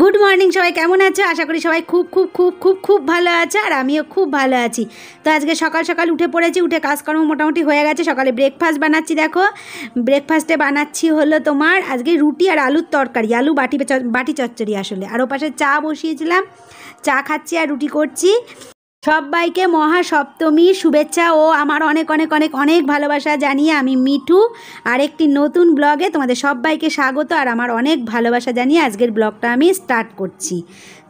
Good morning সবাই কেমন আছো? আশা করি সবাই খুব খুব খুব খুব খুব ভালো আছে, আর আমিও খুব ভালো আছি। তো আজকে সকাল সকাল উঠে পড়েছি, উঠে কাজকর্ম মোটামুটি হয়ে গেছে। সকালে ব্রেকফাস্ট বানাচ্ছি, দেখো ব্রেকফাস্টে বানাচ্ছি হলো তোমার আজকে রুটি আর আলুর তরকারি, আলু বাটি চচ্চড়ি আসলে। আর ওপাশে চা বসিয়েছিলাম, চা খাচ্ছি আর রুটি করছি। সবাইকে মহাসপ্তমীর শুভেচ্ছা ও আমার অনেক অনেক অনেক অনেক ভালোবাসা জানিয়ে আমি মিঠু আর একটি নতুন ব্লগে তোমাদের সবাইকে স্বাগত আর আমার অনেক ভালোবাসা জানিয়ে আজকের ব্লগটা আমি স্টার্ট করছি।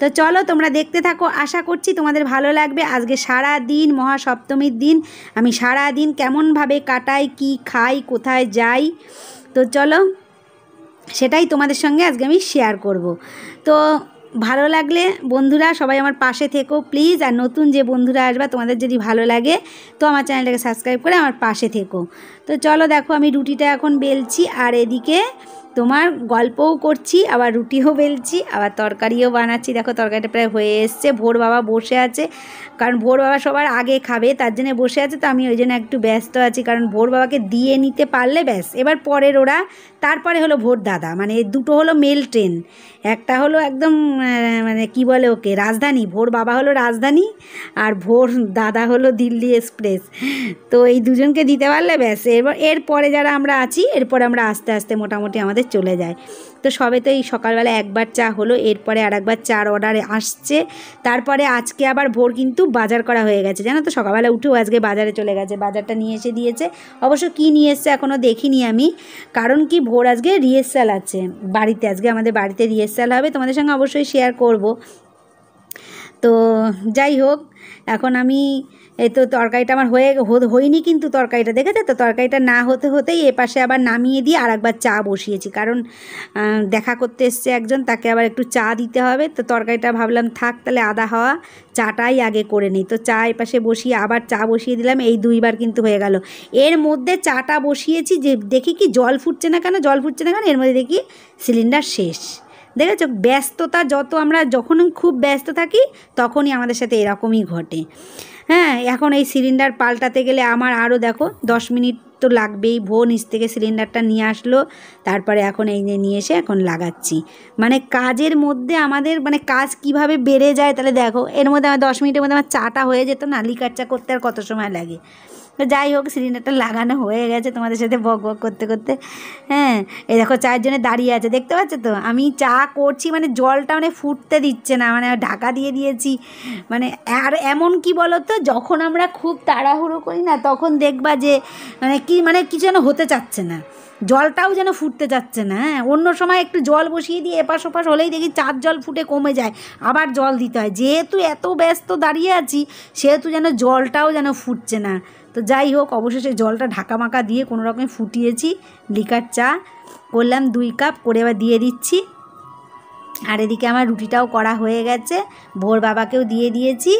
তো চলো তোমরা দেখতে থাকো, আশা করছি তোমাদের ভালো লাগবে। আজকে সারা দিন মহাসপ্তমীর দিন আমি সারা দিন কেমনভাবে কাটাই, কি খাই, কোথায় যাই, তো চলো সেটাই তোমাদের সঙ্গে আজকে আমি শেয়ার করব। তো ভালো লাগলে বন্ধুরা সবাই আমার পাশে থেকো প্লিজ। আর নতুন যে বন্ধুরা আসবে তোমাদের যদি ভালো লাগে তো আমার চ্যানেলটাকে সাবস্ক্রাইব করে আমার পাশে থেকো। তো চলো দেখো আমি রুটিটা এখন বেলছি আর এদিকে তোমার গল্পও করছি, আবার রুটিও বেলছি, আবার তরকারিও বানাচ্ছি। দেখো তরকারিটা প্রায় হয়ে এসছে। ভোর বাবা বসে আছে, কারণ ভোর বাবা সবার আগে খাবে তার জন্য বসে আছে। তো আমি ওই জন্য একটু ব্যস্ত আছি, কারণ ভোর বাবাকে দিয়ে নিতে পারলে ব্যাস এবার পরের ওরা। তারপরে হলো ভোর দাদা, মানে দুটো হলো মেল ট্রেন। একটা হলো একদম মানে কি বলে ওকে, রাজধানী। ভোর বাবা হলো রাজধানী আর ভোর দাদা হলো দিল্লি এক্সপ্রেস। তো এই দুজনকে দিতে পারলে ব্যাস এরপরে যারা আমরা আছি এরপরে আমরা আস্তে আস্তে মোটামুটি আমাদের চলে যায়। তো সবে তো এই সকালবেলা একবার চা হলো, এরপরে আর একবার চার অর্ডারে আসছে। তারপরে আজকে আবার ভোর কিন্তু বাজার করা হয়ে গেছে, জানো তো সকালবেলা উঠেও আজকে বাজারে চলে গেছে, বাজারটা নিয়ে এসে দিয়েছে। অবশ্য কী নিয়ে এসছে এখনও দেখিনি আমি, কারণ কি ভোর আজকে রিহার্সাল আছে বাড়িতে, আজকে আমাদের বাড়িতে রিহার্সাল হবে, তোমাদের সঙ্গে অবশ্যই শেয়ার করব। তো যাই হোক, এখন আমি এই তো তরকারিটা আমার হয়নি, কিন্তু তরকারিটা দেখেছে তো, তরকারিটা না হতে হতেই এপাশে আবার নামিয়ে দিয়ে আর একবার চা বসিয়েছি, কারণ দেখা করতে এসছে একজন, তাকে আবার একটু চা দিতে হবে। তো তরকারিটা ভাবলাম থাক তাহলে আদা হওয়া, চাটাই আগে করে নিই। তো চা এপাশে বসিয়ে আবার চা বসিয়ে দিলাম, এই দুইবার কিন্তু হয়ে গেল। এর মধ্যে চাটা বসিয়েছি যে দেখি কি জল ফুটছে না কেন, এর মধ্যে দেখি সিলিন্ডার শেষ। দেখেছো ব্যস্ততা, যখন খুব ব্যস্ত থাকি তখনই আমাদের সাথে এরকমই ঘটে। হ্যাঁ, এখন এই সিলিন্ডার পাল্টাতে গেলে আমার আরও দেখো 10 মিনিট তো লাগবেই। ভোর নিচ থেকে সিলিন্ডারটা নিয়ে আসলো, তারপরে এখন এই নিয়ে এসে এখন লাগাচ্ছি। মানে কাজের মধ্যে আমাদের মানে কাজ কিভাবে বেড়ে যায় তাহলে দেখো। এর মধ্যে আমার 10 মিনিটের মধ্যে আমার চাটা হয়ে যেত না, লিকার চা করতে আর কত সময় লাগে। তো যাই হোক, সিলিন্ডারটা লাগানো হয়ে গেছে তোমাদের সাথে বক বক করতে করতে। হ্যাঁ, এই দেখো চায়ের জন্য দাঁড়িয়ে আছে, দেখতে পাচ্ছ তো? আমি চা করছি মানে জলটা মানে ফুটতে দিচ্ছে না, মানে ঢাকা দিয়ে দিয়েছি। মানে আর এমন কি বলো তো, যখন আমরা খুব তাড়াহুড়ো করি না তখন দেখবা যে মানে কিছু যেন হতে চাচ্ছে না, জলটাও যেন ফুটতে চাচ্ছে না। হ্যাঁ, অন্য সময় একটু জল বসিয়ে দিয়ে এপাশ ওপাশ হলেই দেখি চার জল ফুটে কমে যায়, আবার জল দিতে হয়। যেহেতু এত ব্যস্ত দাঁড়িয়ে আছি সেহেতু যেন জলটাও যেন ফুটছে না। তো যাই হোক, অবশেষে জলটা ঢাকামাকা দিয়ে কোনো রকমে ফুটিয়েছি, লিকার চা করলাম 2 কাপ করে, এবার দিয়ে দিচ্ছি। আর এদিকে আমার রুটিটাও করা হয়ে গেছে, ভোর বাবাকেও দিয়ে দিয়েছি।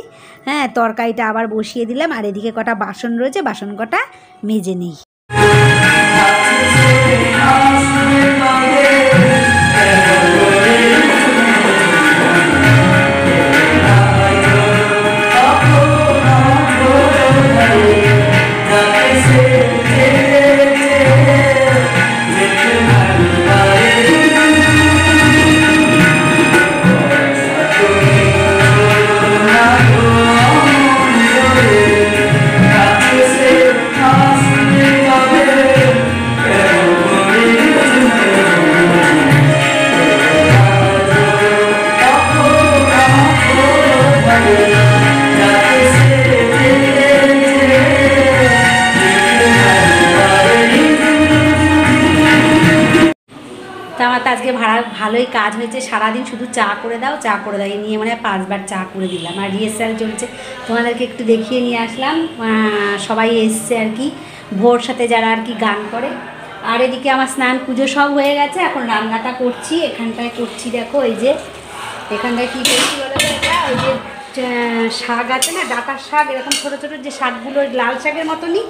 হ্যাঁ, তরকারিটা আবার বসিয়ে দিলাম, আর এদিকে কটা বাসন রয়েছে, বাসন কটা মেজে নিই। তা আমার তো আজকে ভালোই কাজ হয়েছে, সারাদিন শুধু চা করে দাও এই নিয়ে মানে 5 বার চা করে দিলাম। আর রিহার্সাল চলছে, তোমাদেরকে একটু দেখিয়ে নিয়ে আসলাম। সবাই এসছে আর কি, ভোর সাথে যারা আর কি গান করে। আর এদিকে আমার স্নান পুজো সব হয়ে গেছে, এখন রান্নাটা করছি। এখানটায় করছি দেখো, এই যে এখানটায় কী করছি বলো তো, এটা ওই যে শাক আছে না, ডাঁটার শাক, এরকম ছোটো ছোটো যে শাকগুলো লাল শাকের মতনই,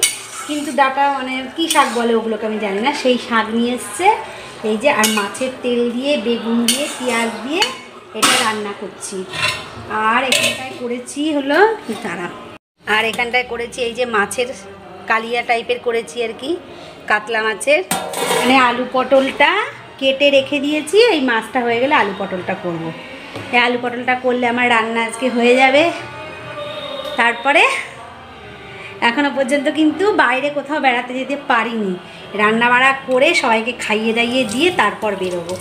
কিন্তু ডাঁটা মানে কী শাক বলে ওগুলোকে আমি জানি না, সেই শাক নিয়ে এসছে। এই যে আর মাছের তেল দিয়ে, বেগুন দিয়ে, পেঁয়াজ দিয়ে এটা রান্না করছি। আর এখানটায় করেছি হলো এই যে মাছের কালিয়া টাইপের করেছি আর কি, কাতলা মাছের। মানে আলু পটলটা কেটে রেখে দিয়েছি, এই মাছটা হয়ে গেলে আলু পটলটা করব। এই আলু পটলটা করলে আমার রান্না আজকে হয়ে যাবে। তারপরে এখনও পর্যন্ত কিন্তু বাইরে কোথাও বেড়াতে যেতে পারিনি, রান্না বাড়া করে সবাইকে খাইয়ে দাইয়ে দিয়ে তারপর বেরোবো।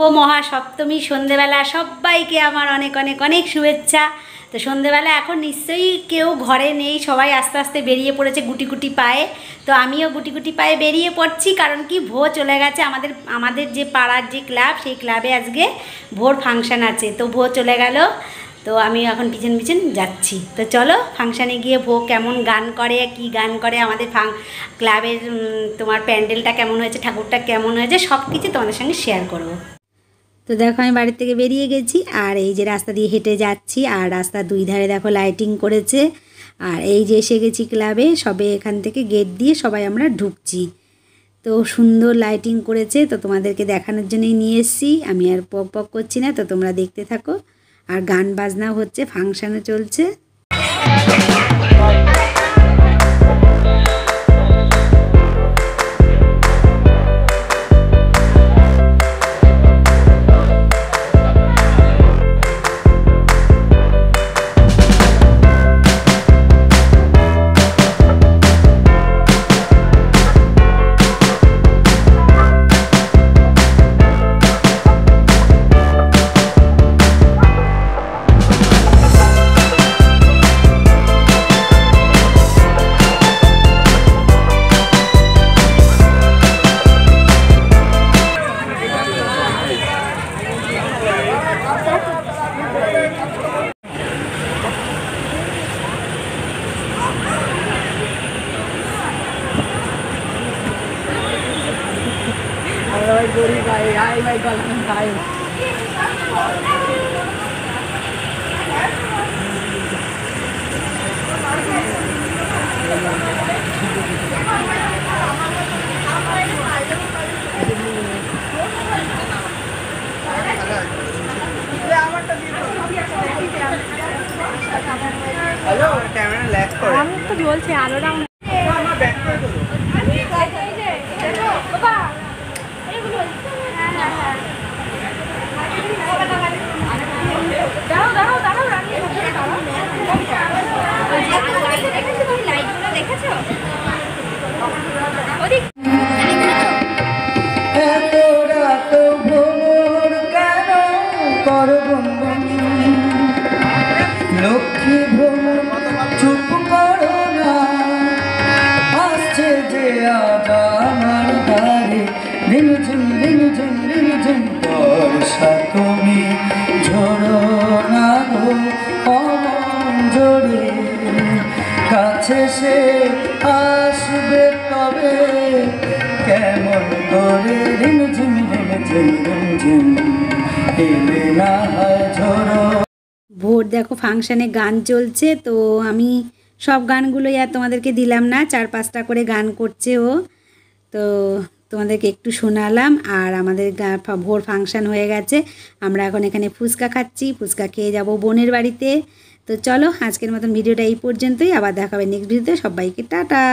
ও মহাসপ্তমী সন্ধেবেলা সবাইকে আমার অনেক অনেক অনেক শুভেচ্ছা। তো সন্ধেবেলা এখন নিশ্চয়ই কেউ ঘরে নেই, সবাই আস্তে আস্তে বেরিয়ে পড়েছে গুটি গুটি পায়ে। তো আমিও গুটি গুটি পায়ে বেরিয়ে পড়ছি, কারণ কি ভোর চলে গেছে। আমাদের যে পাড়ার যে ক্লাব, সেই ক্লাবে আজকে ভোর ফাংশান আছে, তো ভোর চলে গেল। তো আমি এখন পিছন পিছন যাচ্ছি। তো চলো ফাংশানে গিয়ে ভোগ কেমন গান করে, কি গান করে, আমাদের ক্লাবের তোমার প্যান্ডেলটা কেমন হয়েছে, ঠাকুরটা কেমন হয়েছে, সব কিছু তোমাদের সঙ্গে শেয়ার করবো। তো দেখো আমি বাড়ির থেকে বেরিয়ে গেছি, আর এই যে রাস্তা দিয়ে হেঁটে যাচ্ছি, আর রাস্তার দুই ধারে দেখো লাইটিং করেছে। আর এই যে এসে গেছি ক্লাবে, সবে এখান থেকে গেট দিয়ে সবাই আমরা ঢুকছি। তো সুন্দর লাইটিং করেছে, তো তোমাদেরকে দেখানোর জন্যই নিয়ে এসেছি। আমি আর পক পক করছি না, তো তোমরা দেখতে থাকো। আর গান বাজনাও হচ্ছে, ফাংশানও চলছে। আমি তো বলছি আরো ডাউন লক্ষ্মী ভ্রমণ চুপ করো না, আসছে যে আজ আমার দ্বারে, রিমঝিম রিমঝিম রিমঝিম বর্ষা তুমি ঝরো না গো অমন জোরে, কাছে সে আসবে তবে কেমন করে, রিমঝিম রিমঝিম রিমঝিম এলে না হয় ঝরো। ভোর দেখো ফাংশানে গান চলছে, তো আমি সব গানগুলোই আর তোমাদেরকে দিলাম না, 4-5টা করে গান করছে ও, তো তোমাদেরকে একটু শোনালাম। আর আমাদের ভোর ফাংশান হয়ে গেছে, আমরা এখন এখানে ফুচকা খাচ্ছি, ফুচকা খেয়ে যাব বোনের বাড়িতে। তো চলো আজকের মতন ভিডিওটা এই পর্যন্তই, আবার দেখা হবে নেক্সট ভিডিওতে। সবাইকে টাটা।